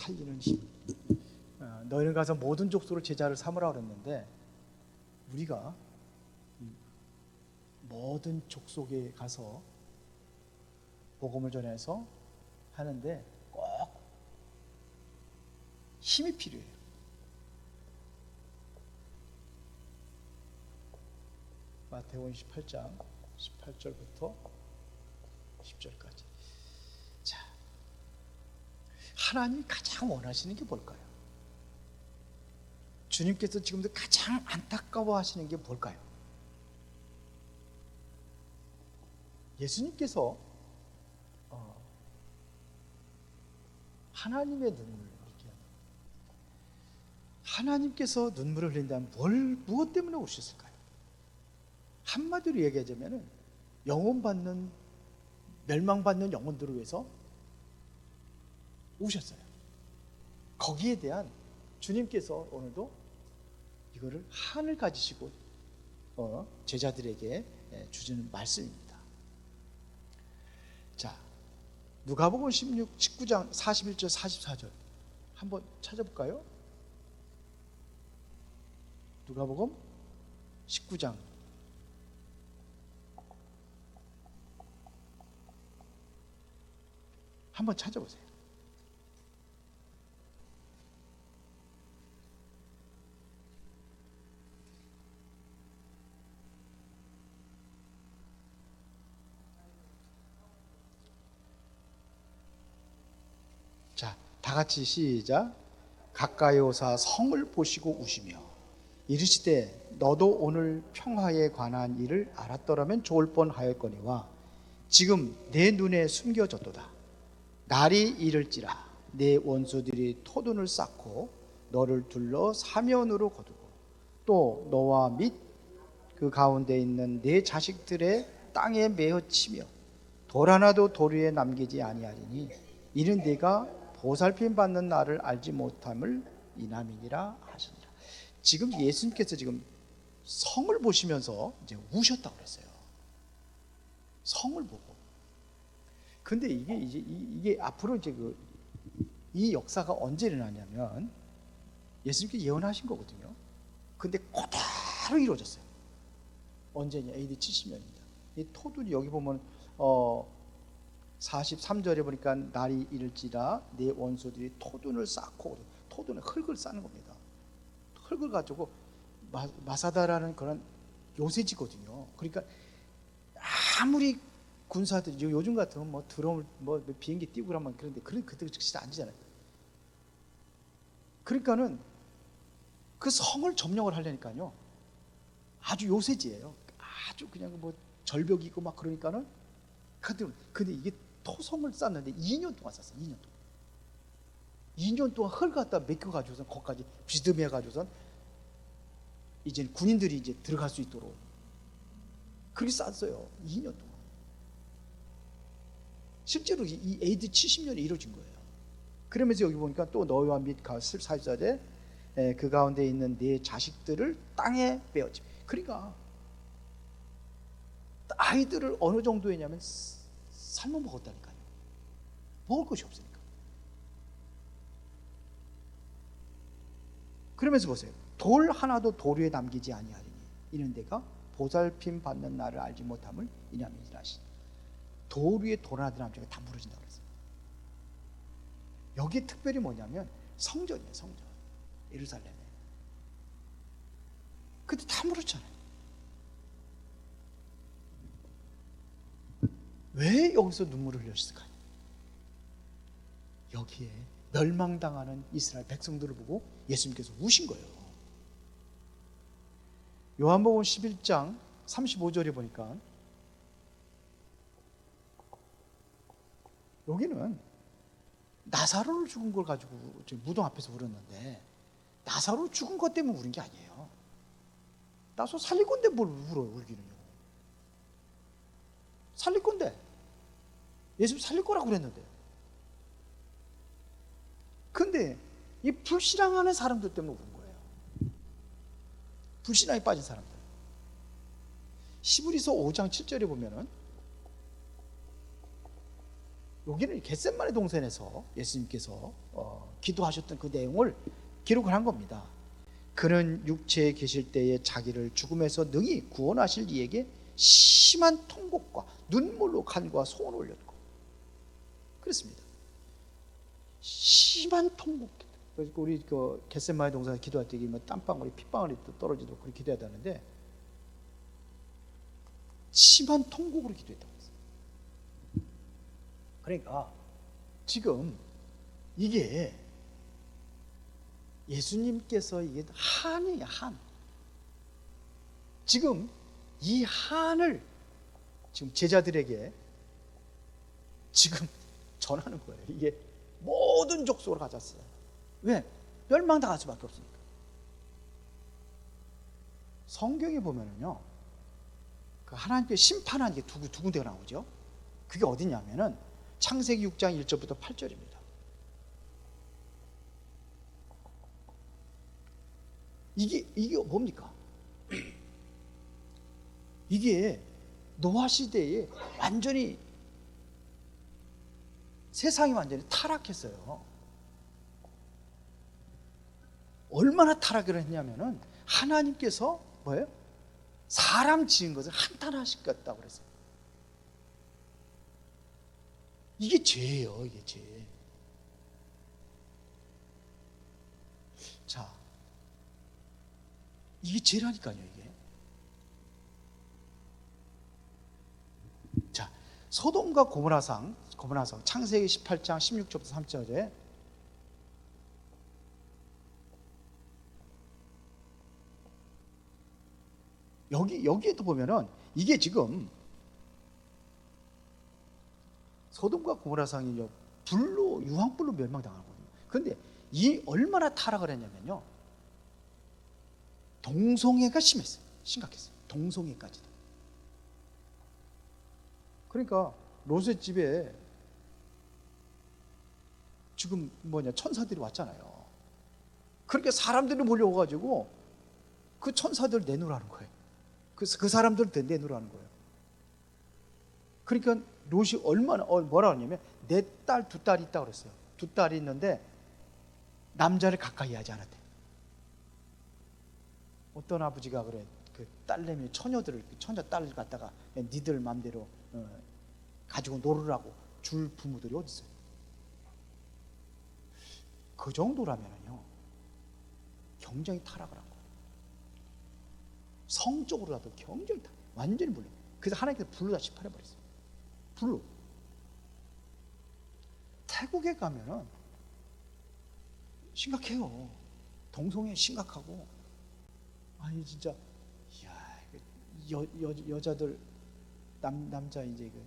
살리는 힘. 너희는 가서 모든 족속을 제자를 삼으라 그랬는데, 우리가 모든 족속에 가서 복음을 전해서 하는데 꼭 힘이 필요해요. 마태복음 18장 18절부터 10절까지. 자, 하나님이 가장 원하시는 게 뭘까요? 주님께서 지금도 가장 안타까워하시는 게 뭘까요? 예수님께서 하나님의 눈물을 흘리게, 하나님께서 눈물을 흘린다면 무엇 때문에 오셨을까요? 한마디로 얘기하자면 영혼받는, 멸망받는 영혼들을 위해서 오셨어요. 거기에 대한 주님께서 오늘도 이거를 한을 가지시고 제자들에게 주시는 말씀입니다. 자, 누가복음 19장 41절 44절 한번 찾아볼까요? 누가복음 19장 한번 찾아보세요. 자, 다 같이 시작. 가까이 오사 성을 보시고 우시며 이르시되 너도 오늘 평화에 관한 일을 알았더라면 좋을 뻔하였거니와 지금 내 눈에 숨겨졌도다. 날이 이를지라 내 원수들이 토둔을 쌓고 너를 둘러 사면으로 거두고 또 너와 및 그 가운데 있는 내 자식들의 땅에 메어 치며 돌 하나도 돌 위에 남기지 아니하리니 이는 네가 보살핌 받는 날을 알지 못함을 이남이니라 하시니라. 지금 예수님께서 지금 성을 보시면서 이제 우셨다고 그랬어요. 성을 보고. 근데 이게 앞으로 이제 이 역사가 언제 일어나냐면 예수님께서 예언하신 거거든요. 근데 그대로 이루어졌어요. 언제냐? AD 70년입니다. 이 토둔이 여기 보면 43절에 보니까 날이 이를지라 내 원수들이 토둔을 쌓고, 토둔은 흙을 쌓는 겁니다. 흙을 가지고 마사다라는 그런 요새지거든요. 그러니까 아무리 군사들이 요즘 같으면 뭐 드럼을 뭐 비행기 띄고 그러면 그런데 그때 즉시 안 되잖아요. 그러니까는 그 성을 점령을 하려니까요 아주 요새지예요. 아주 그냥 뭐 절벽이고 막 그러니까는. 근데 이게 토성을 쌓는데 2년 동안 쌓았어요. 2년 동안. 2년 동안 흙 갖다 메꿔가지고선 거기까지 비듬해가지고선 이제 군인들이 이제 들어갈 수 있도록 그렇게 쌓았어요. 2년 동안. 실제로 이 AD 70년에 이루어진 거예요. 그러면서 여기 보니까 또 너희와 및 14절에 그 가운데 있는 네 자식들을 땅에 베었지. 그러니까 아이들을 어느 정도였냐면 삶아 먹었다니까요. 먹을 것이 없으니까. 그러면서 보세요. 돌 하나도 돌 위에 남기지 아니하리니 이는 내가 보살핌 받는 날을 알지 못함을 이냐면이라 하시니. 돌 위에 돌 하나 남기면 다 무너진다고 그랬어요. 여기 특별히 뭐냐면 성전이에요. 성전. 예루살렘에. 근데 다 무너졌잖아요. 왜 여기서 눈물을 흘렸을까요? 여기에 멸망당하는 이스라엘 백성들을 보고 예수님께서 우신 거예요. 요한복음 11장 35절에 보니까 여기는 나사로를 죽은 걸 가지고 무덤 앞에서 울었는데 나사로 죽은 것 때문에 우는 게 아니에요. 나사로 살릴 건데 뭘 울어요, 울기는요. 살릴 건데 예수님 살릴 거라고 그랬는데. 근데 이 불신앙하는 사람들 때문에 우는 거예요. 불신앙에 빠진 사람들. 히브리서 5장 7절에 보면은 여기는 겟세마네 동산에서 예수님께서 기도하셨던 그 내용을 기록을 한 겁니다. 그는 육체에 계실 때에 자기를 죽음에서 능히 구원하실 이에게 심한 통곡과 눈물로 간구와 소원을 올렸고, 그렇습니다. 심한 통곡. 그래서 우리 그 겟세마네 동산에 기도할 때 뭐 땀방울이 핏방울이 떨어지도록 그렇게 기도해야 되는데 심한 통곡으로 기도했다고 했어요. 그러니까 지금 이게 예수님께서 이게 한이에요, 한. 지금 이 한을 지금 제자들에게 지금 전하는 거예요. 이게 모든 족속으로 가졌어요. 왜? 멸망당할 수밖에 없으니까. 성경에 보면은요, 그 하나님께 심판한 게 두 군데가 나오죠. 그게 어디냐면은 창세기 6장 1절부터 8절입니다. 이게 뭡니까? 이게 노아 시대에 완전히 세상이 완전히 타락했어요. 얼마나 타락을 했냐면은 하나님께서 뭐예요? 사람 지은 것을 한탄하시겠다고 그랬어요. 이게 죄예요, 이게 죄. 자, 이게 죄라니까요, 이게. 자, 소돔과 고모라상 창세기 18장 16절부터 3절에 여기에도 보면은 이게 지금 소돔과 고모라상이 불로 유황불로 멸망당하거든요. 그런데 이 얼마나 타락을 했냐면요, 동성애가 심했어요. 심각했어요. 동성애까지도. 그러니까 롯의 집에 지금 천사들이 왔잖아요. 그러니까 사람들이 몰려와가지고 그 천사들 내놓으라는 거예요. 그 사람들 내놓으라는 거예요. 그러니까 롯이 얼마나 뭐라 하냐면 내 딸 두 딸이 있다고 그랬어요. 두 딸이 있는데 남자를 가까이 하지 않았대. 어떤 아버지가 그래, 그 딸내미 처녀들을, 처녀 딸을 갖다가 니들 맘대로 가지고 놀으라고 줄 부모들이 어디 있어요? 그 정도라면요 굉장히 타락을 한 거예요. 성적으로라도 굉장히 완전히 물려. 그래서 하나님께서 불로 다 심판해버렸어요. 불로. 태국에 가면은 심각해요. 동성애 심각하고. 아니 진짜, 이야, 여자들 남자 이제 그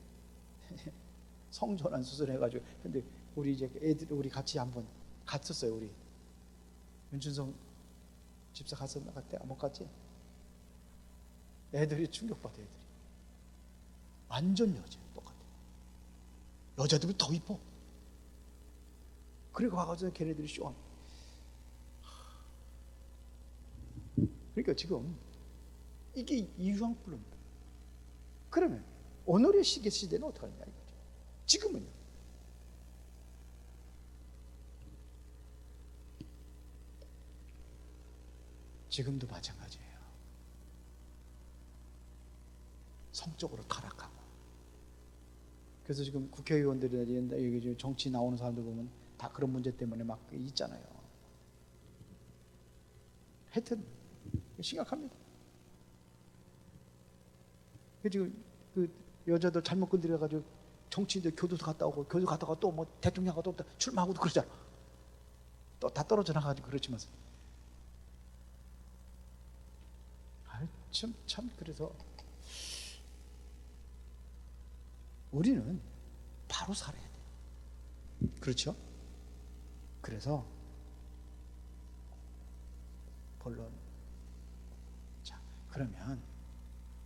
성전환 수술해가지고, 근데 우리 이제 애들 우리 같이 한번 갔었어요. 우리 윤준성 집사 갔었나? 못 갔지? 애들이 충격받아. 애들이 완전 여자 똑같아. 여자들은 더 이뻐. 그리고 와가지고 걔네들이 쇼한. 그러니까 지금 이게 이유황불로입니다. 그러면 오늘의 시대는 어떻게 하느냐 이거죠. 지금은요, 지금도 마찬가지예요. 성적으로 타락하고. 그래서 지금 국회의원들이나 여기 정치 나오는 사람들 보면 다 그런 문제 때문에 막 있잖아요. 하여튼 심각합니다. 지금 그 여자들 잘못 건드려가지고 정치인들 교도소 갔다 오고, 교도소 갔다가 또 뭐 대통령 가도 또 출마하고도 그러잖아. 또 다 떨어져 나가지고 그렇지만서. 참 그래서 우리는 바로 살아야 돼. 그렇죠? 그래서 본론. 자, 그러면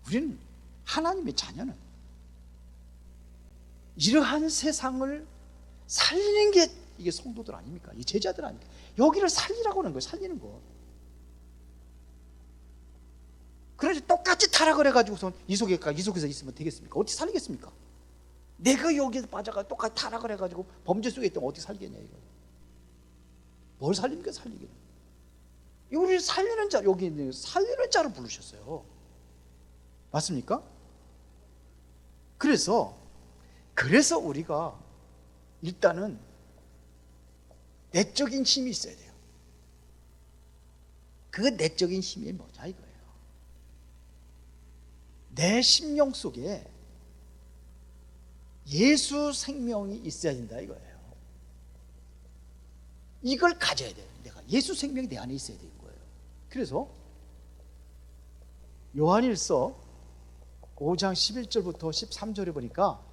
우리는 하나님의 자녀는 이러한 세상을 살리는 게 이게 성도들 아닙니까? 이 제자들 아닙니까? 여기를 살리라고 하는 거예요. 살리는 거. 그래서 똑같이 타락을 해가지고선 이 속에서 있으면 되겠습니까? 어떻게 살리겠습니까? 내가 여기에서 빠져가 똑같이 타락을 해가지고 범죄 속에 있다면 어떻게 살겠냐 이거. 뭘 살립니까 살리기는. 우리 살리는 자, 여기 있는 살리는 자를 부르셨어요. 맞습니까? 그래서 우리가 일단은 내적인 힘이 있어야 돼요. 그 내적인 힘이 뭐냐 이거예요. 내 심령 속에 예수 생명이 있어야 된다 이거예요. 이걸 가져야 돼요. 내가 예수 생명이 내 안에 있어야 되는 거예요. 그래서 요한일서 5장 11절부터 13절에 보니까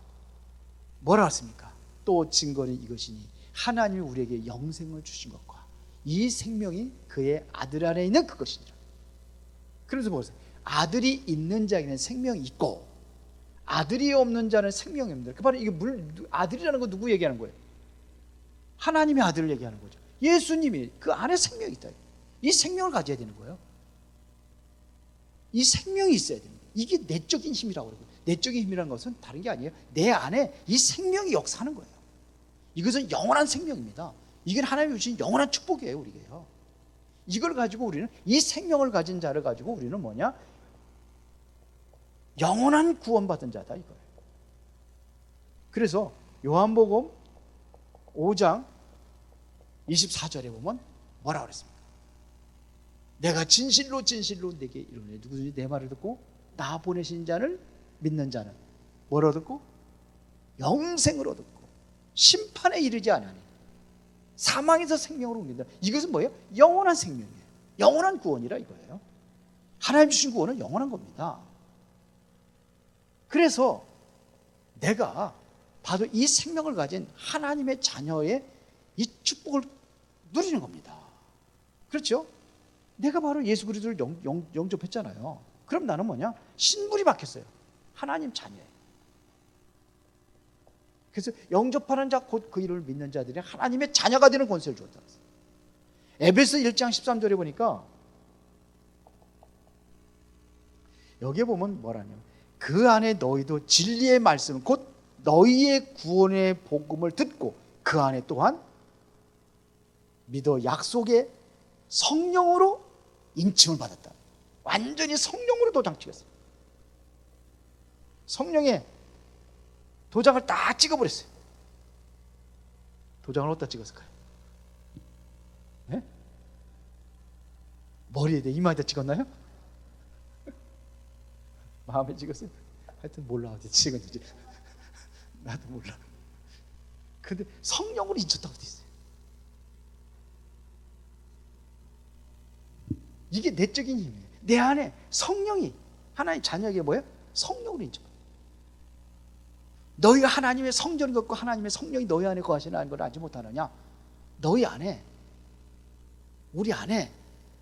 뭐라 했습니까? 또 증거는 이것이니 하나님이 우리에게 영생을 주신 것과 이 생명이 그의 아들 안에 있는 그것이니라. 그래서 보세요. 아들이 있는 자에게는 생명이 있고 아들이 없는 자는 생명이 없는 자. 그 바로 이게 아들이라는 건 누구 얘기하는 거예요? 하나님의 아들을 얘기하는 거죠. 예수님이 그 안에 생명이 있다. 이 생명을 가져야 되는 거예요. 이 생명이 있어야 됩니다. 이게 내적인 힘이라고 그러고, 내적인 힘이라는 것은 다른 게 아니에요. 내 안에 이 생명이 역사하는 거예요. 이것은 영원한 생명입니다. 이게 하나님이 주신 영원한 축복이에요. 우리게요. 이걸 가지고 우리는, 이 생명을 가진 자를 가지고 우리는 뭐냐? 영원한 구원받은 자다 이거예요. 그래서 요한복음 5장 24절에 보면 뭐라고 그랬습니까? 내가 진실로 내게 이르노니 누구든지 내 말을 듣고 나 보내신 자를 믿는 자는 뭐로 듣고? 영생을 얻었고 심판에 이르지 아니하니 사망에서 생명으로 옮긴다. 이것은 뭐예요? 영원한 생명이에요. 영원한 구원이라 이거예요. 하나님 주신 구원은 영원한 겁니다. 그래서 내가 바로 이 생명을 가진 하나님의 자녀의 이 축복을 누리는 겁니다. 그렇죠? 내가 바로 예수 그리스도를 영접했잖아요. 그럼 나는 뭐냐? 신분이 바뀌었어요. 하나님 자녀예요. 그래서 영접하는 자 곧 그 이름을 믿는 자들이 하나님의 자녀가 되는 권세를 주었다. 에베소 1장 13절에 보니까 여기에 보면 뭐라냐면 그 안에 너희도 진리의 말씀 곧 너희의 구원의 복음을 듣고 그 안에 또한 믿어 약속의 성령으로 인침을 받았다. 완전히 성령으로 도장 찍었어요. 성령의 도장을 다 찍어버렸어요. 도장을 어디다 찍었을까요? 네? 머리에 이마에다 찍었나요? 마음에 찍었어요? 하여튼 몰라 어디 찍었는지 나도 몰라. 근데 성령으로 인쳤다고 돼 있어요. 이게 내적인 힘이에요. 내 안에 성령이 하나님 자녀에게 뭐예요? 성령으로 인쳐. 너희가 하나님의 성전을 걷고 하나님의 성령이 너희 안에 거하시는 걸 알지 못하느냐? 너희 안에, 우리 안에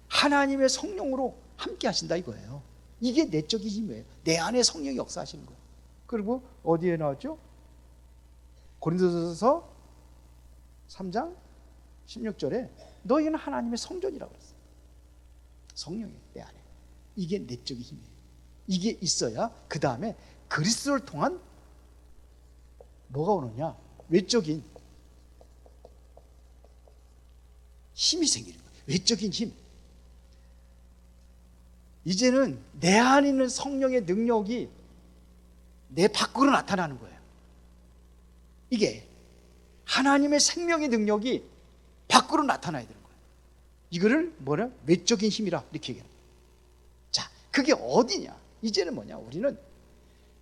하나님의 성령으로 함께 하신다 이거예요. 이게 내적인 힘이에요. 내 안에 성령이 역사하시는 거예요. 그리고 어디에 나왔죠? 고린도전서 3장 16절에 너희는 하나님의 성전이라고 그랬어요. 성령이 내 안에. 이게 내적인 힘이에요. 이게 있어야 그 다음에 그리스도를 통한 뭐가 오느냐? 외적인 힘이 생기는 거예요. 외적인 힘. 이제는 내 안에 있는 성령의 능력이 내 밖으로 나타나는 거예요. 이게 하나님의 생명의 능력이 밖으로 나타나야 되는 거예요. 이거를 뭐냐? 외적인 힘이라 이렇게 얘기해요. 자, 그게 어디냐? 이제는 뭐냐? 우리는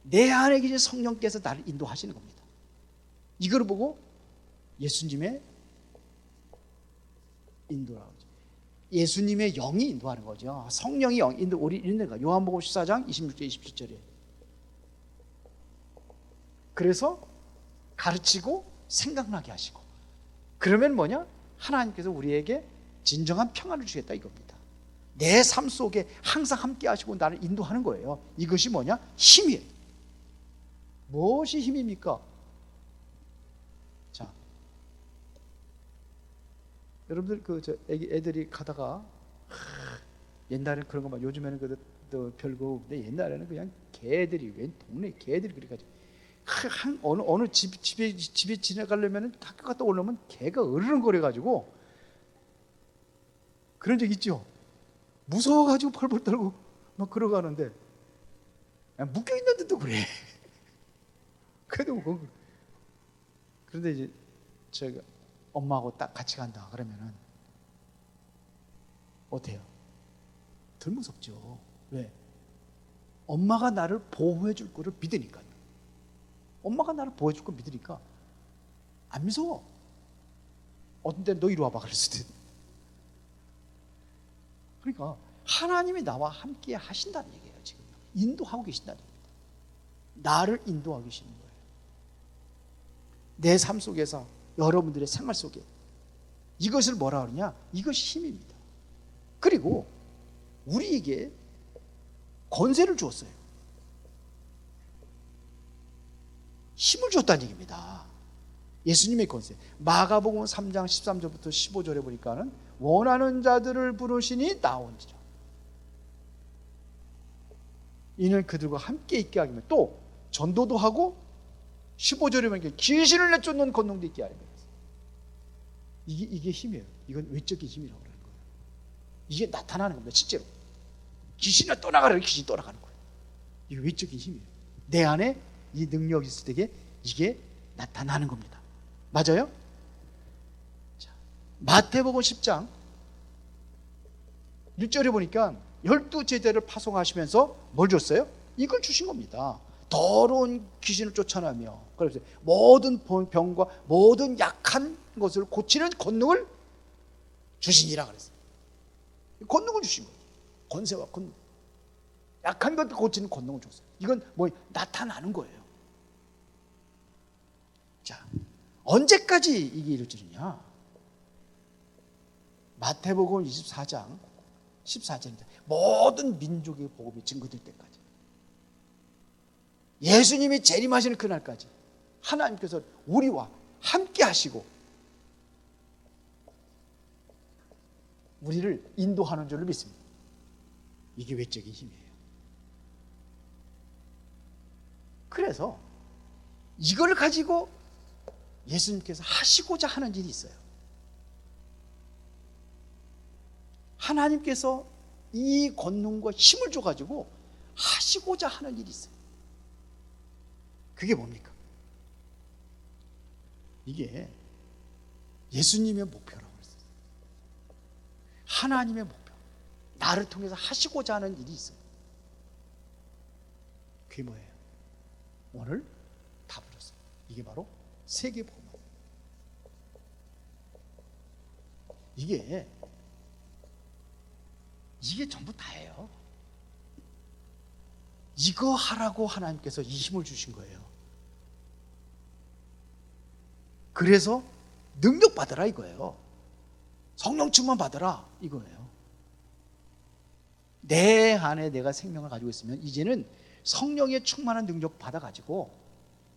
내 안에 계신 성령께서 나를 인도하시는 겁니다. 이걸 보고 예수님의 인도라고 하죠. 예수님의 영이 인도하는 거죠. 성령이 우리 인도하는 거예요. 요한복음 14장 26절 27절에. 그래서 가르치고 생각나게 하시고, 그러면 뭐냐? 하나님께서 우리에게 진정한 평안을 주겠다 이겁니다. 내 삶 속에 항상 함께 하시고 나를 인도하는 거예요. 이것이 뭐냐? 힘이에요. 무엇이 힘입니까? 자, 여러분들 애들이 가다가 옛날에는 그런 거만, 요즘에는 별거 없는데 옛날에는 그냥 개들이, 웬 동네 개들이 그래가지고 어느 집에 지나가려면 학교 갔다 오려면 개가 으르렁거려 가지고 그런 적 있죠. 무서워 가지고 펄펄 떨고 막 걸어가는데 묶여 있는데도 그래. 그래도 그런데 이제 제가 엄마하고 딱 같이 간다 그러면은 어때요? 덜 무섭죠. 왜? 엄마가 나를 보호해 줄 거를 믿으니까요. 엄마가 나를 보호해 줄 걸 믿으니까 안 무서워. 어떤 때는 너 이리 와봐 그랬을 때. 그러니까 하나님이 나와 함께 하신다는 얘기예요. 지금 인도하고 계신다는 얘기입니다. 나를 인도하고 계시는 거예요. 내 삶 속에서, 여러분들의 생활 속에 이것을 뭐라 그러냐? 이것이 힘입니다. 그리고 우리에게 권세를 주었어요. 힘을 줬다는 얘기입니다. 예수님의 권세. 마가복음 3장 13절부터 15절에 보니까는 원하는 자들을 부르시니 나온지라. 이는 그들과 함께 있게 하기 위해 또 전도도 하고 15절에 보니까 귀신을 내쫓는 권능도 있게 하려. 이게 힘이에요. 이건 외적인 힘이라고 그러는 거예요. 이게 나타나는 겁니다. 실제로 귀신을 떠나가라. 귀신이 떠나가는 거예요. 이게 외적인 힘이에요. 내 안에 이 능력이 있을 때에 이게 나타나는 겁니다. 맞아요? 자, 마태복음 10장 1절에 보니까 12제자를 파송하시면서 뭘 줬어요? 이걸 주신 겁니다. 더러운 귀신을 쫓아내며 그래서 모든 병과 모든 약한 것을 고치는 권능을 주시니라 그랬어요. 권능을 주신 거예요. 권세와 권능. 약한 것들 고치는 권능을 줬어요. 이건 뭐 나타나는 거예요. 자, 언제까지 이게 이루어지느냐? 마태복음 24장 14절입니다. 모든 민족의 복음이 증거될 때까지. 예수님이 재림하시는 그날까지 하나님께서 우리와 함께 하시고 우리를 인도하는 줄을 믿습니다. 이게 외적인 힘이에요. 그래서 이걸 가지고 예수님께서 하시고자 하는 일이 있어요. 하나님께서 이 권능과 힘을 줘가지고 하시고자 하는 일이 있어요. 그게 뭡니까? 이게 예수님의 목표라고 했어요. 하나님의 목표. 나를 통해서 하시고자 하는 일이 있어요. 그게 뭐예요? 오늘 다 보셨어요. 이게 바로 세계복음. 이게 전부 다예요. 이거 하라고 하나님께서 이 힘을 주신 거예요. 그래서 능력 받으라 이거예요. 성령 충만 받으라 이거예요. 내 안에 내가 생명을 가지고 있으면 이제는 성령의 충만한 능력 받아가지고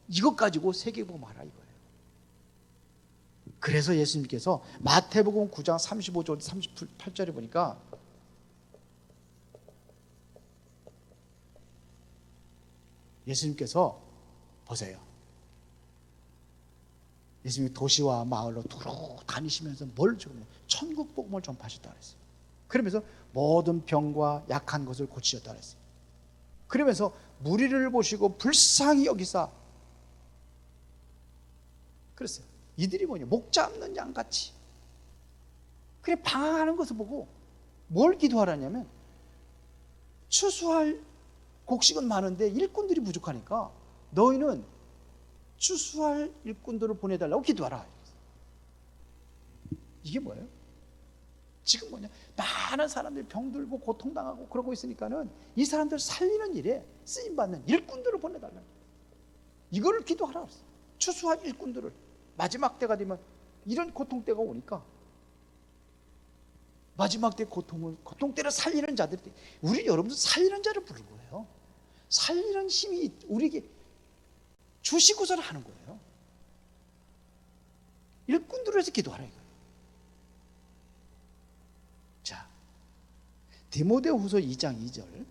이것 가지고 세계복음 하라 이거예요. 그래서 예수님께서 마태복음 9장 35절 38절에 보니까 예수님께서 보세요. 예수님이 도시와 마을로 두루 다니시면서 뭘 주면 천국 복음을 전파하셨다 그랬어요. 그러면서 모든 병과 약한 것을 고치셨다 그랬어요. 그러면서 무리를 보시고 불쌍히 여기사 그랬어요. 이들이 뭐냐? 목 잡는 양같이 그래 방황하는 것을 보고 뭘 기도하라냐면 추수할 곡식은 많은데 일꾼들이 부족하니까 너희는 추수할 일꾼들을 보내달라고 기도하라. 이게 뭐예요? 지금 뭐냐? 많은 사람들이 병들고 고통당하고 그러고 있으니까는 이 사람들 살리는 일에 쓰임받는 일꾼들을 보내달라. 이거를 기도하라 그랬어요. 추수할 일꾼들을. 마지막 때가 되면 이런 고통 때가 오니까 마지막 때 고통 때를 살리는 자들이 우리 여러분들 살리는 자를 부른 거예요. 살리는 힘이 우리에게 주시고서 하는 거예요. 일꾼들을 해서 기도하라 이거예요. 자, 디모데후서 2장 2절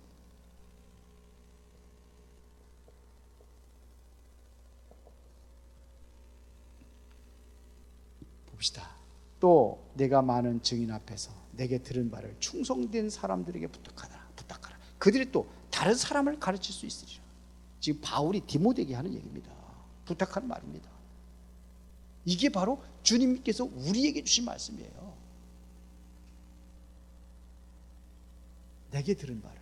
또 내가 많은 증인 앞에서 내게 들은 바를 충성된 사람들에게 부탁하라. 그들이 또 다른 사람을 가르칠 수 있으리라. 지금 바울이 디모데에게 하는 얘기입니다. 부탁하는 말입니다. 이게 바로 주님께서 우리에게 주신 말씀이에요. 내게 들은 바를,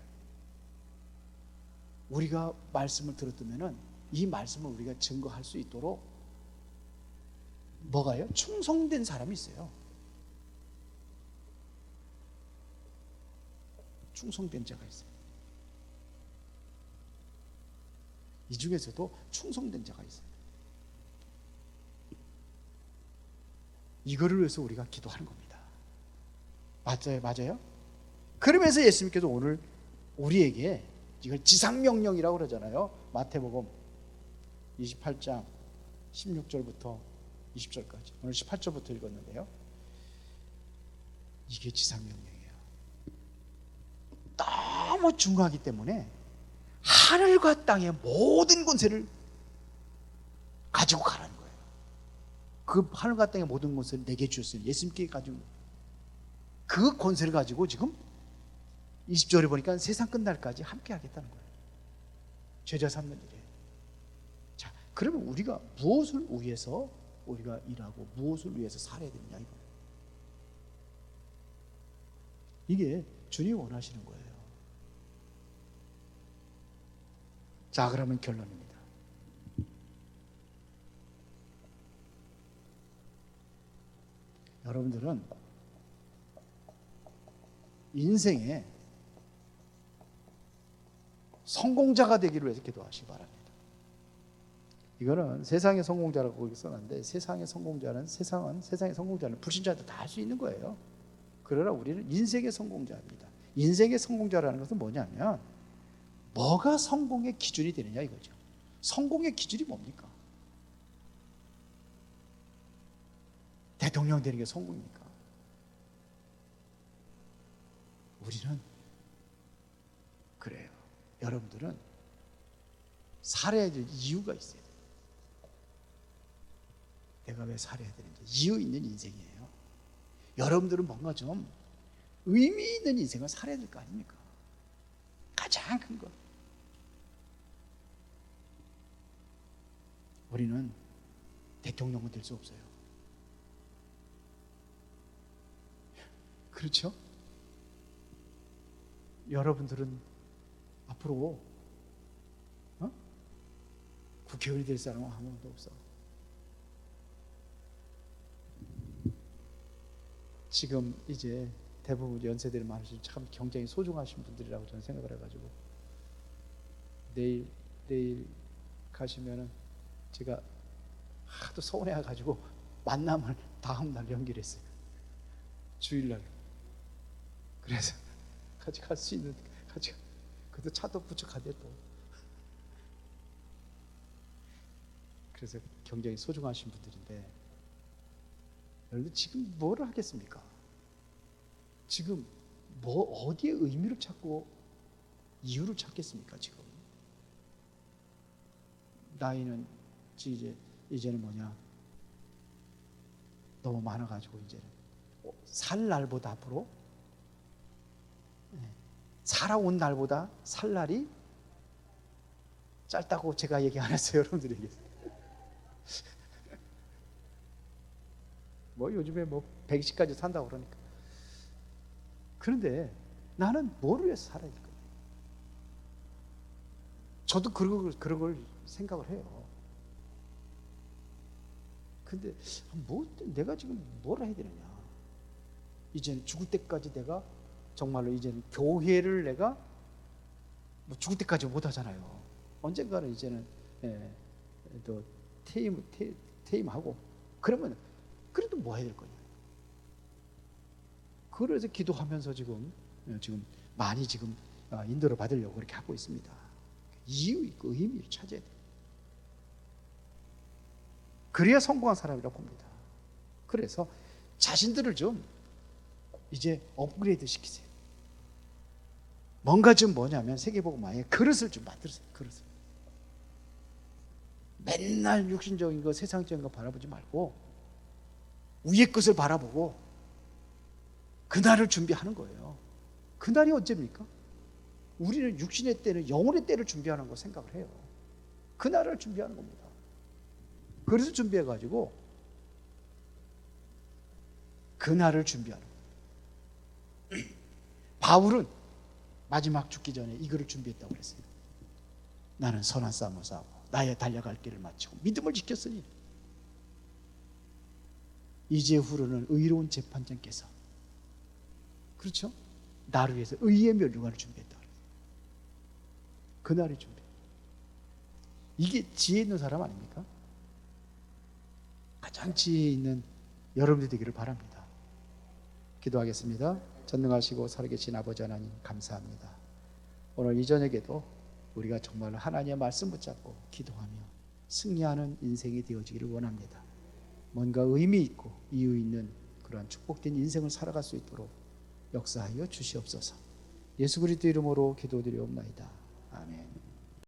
우리가 말씀을 들었다면 이 말씀을 우리가 증거할 수 있도록 뭐가요? 충성된 사람이 있어요. 충성된 자가 있어요. 이 중에서도 충성된 자가 있어요. 이거를 위해서 우리가 기도하는 겁니다. 맞아요? 그러면서 예수님께서 오늘 우리에게 이걸 지상명령이라고 그러잖아요. 마태복음 28장 16절부터 20절까지. 오늘 18절부터 읽었는데요. 이게 지상명령이에요. 너무 중요하기 때문에 하늘과 땅의 모든 권세를 가지고 가라는 거예요. 그 하늘과 땅의 모든 권세를 내게 주셨어요. 예수님께 가지고 그 권세를 가지고 지금 20절에 보니까 세상 끝날까지 함께 하겠다는 거예요. 제자 삼는 일에. 자, 그러면 우리가 무엇을 위해서 우리가 일하고 무엇을 위해서 살아야 되느냐 이거예요. 이게 주님이 원하시는 거예요. 자, 그러면 결론입니다. 여러분들은 인생에 성공자가 되기를 위해서 기도하시기 바랍니다. 이거는 세상의 성공자라고 거기 써놨는데, 세상의 성공자는 세상의 성공자는 불신자도 다 할 수 있는 거예요. 그러나 우리는 인생의 성공자입니다. 인생의 성공자라는 것은 뭐냐면 뭐가 성공의 기준이 되느냐 이거죠. 성공의 기준이 뭡니까? 대통령 되는 게 성공입니까? 우리는 그래요. 여러분들은 살아야 될 이유가 있어야 돼요. 내가 왜 살아야 되는지 이유 있는 인생이에요. 여러분들은 뭔가 좀 의미 있는 인생을 살아야 될 거 아닙니까? 가장 큰 것. 우리는 대통령은 될 수 없어요. 그렇죠? 여러분들은 앞으로 국회의원이 될 사람은 아무도 없어. 지금 이제 대부분 연세대를 많으신 참 굉장히 소중하신 분들이라고 저는 생각을 해가지고 내일 가시면은 제가 하도 서운해가지고 만남을 다음 날 연기했어요. 주일날. 그래서 같이 갈 수 있는 같이 그래도 차도 부축하대 또. 그래서 굉장히 소중하신 분들인데 여러분들 지금 뭐를 하겠습니까? 지금 뭐 어디에 의미를 찾고 이유를 찾겠습니까? 지금 나이는 이제는 뭐냐 너무 많아가지고 이제는 살 날보다 앞으로 살아온 날보다 살 날이 짧다고 제가 얘기 안 했어요. 여러분들에게. 뭐 요즘에 뭐 120까지 산다고 그러니까. 그런데 나는 뭐를 위해서 살아야 될까? 저도 그런 걸 생각을 해요. 근데 내가 지금 뭘 해야 되느냐? 이제는 죽을 때까지 내가 정말로 이제는 교회를 내가 뭐 죽을 때까지 못 하잖아요. 언젠가는 이제는 또 퇴임하고 그러면 그래도 뭐 해야 될 거냐? 그래서 기도하면서 지금 많이 지금 인도를 받으려고 그렇게 하고 있습니다. 이유 있고 의미를 찾아야 돼요. 그래야 성공한 사람이라고 봅니다. 그래서 자신들을 좀 이제 업그레이드 시키세요. 뭔가 좀 뭐냐면 세계복음화에 그릇을 좀 만들으세요. 그릇을. 맨날 육신적인 거 세상적인 거 바라보지 말고 위의 것을 바라보고 그날을 준비하는 거예요. 그날이 언제입니까? 우리는 육신의 때는 영혼의 때를 준비하는 거 생각을 해요. 그날을 준비하는 겁니다. 그래서 준비해가지고 그날을 준비하는 거예요. 바울은 마지막 죽기 전에 이거를 준비했다고 그랬어요. 나는 선한 싸움을 싸우고 나의 달려갈 길을 마치고 믿음을 지켰으니 이제 후로는 의로운 재판장께서, 그렇죠? 나를 위해서 의의 면류관을 준비했다. 그날이 준비. 이게 지혜 있는 사람 아닙니까? 가장 지혜 있는 여러분들 되기를 바랍니다. 기도하겠습니다. 전능하시고 살아계신 아버지 하나님, 감사합니다. 오늘 이 저녁에도 우리가 정말 하나님의 말씀 붙잡고 기도하며 승리하는 인생이 되어지기를 원합니다. 뭔가 의미 있고 이유 있는 그러한 축복된 인생을 살아갈 수 있도록 역사하여 주시옵소서. 예수 그리스도 이름으로 기도드리옵나이다.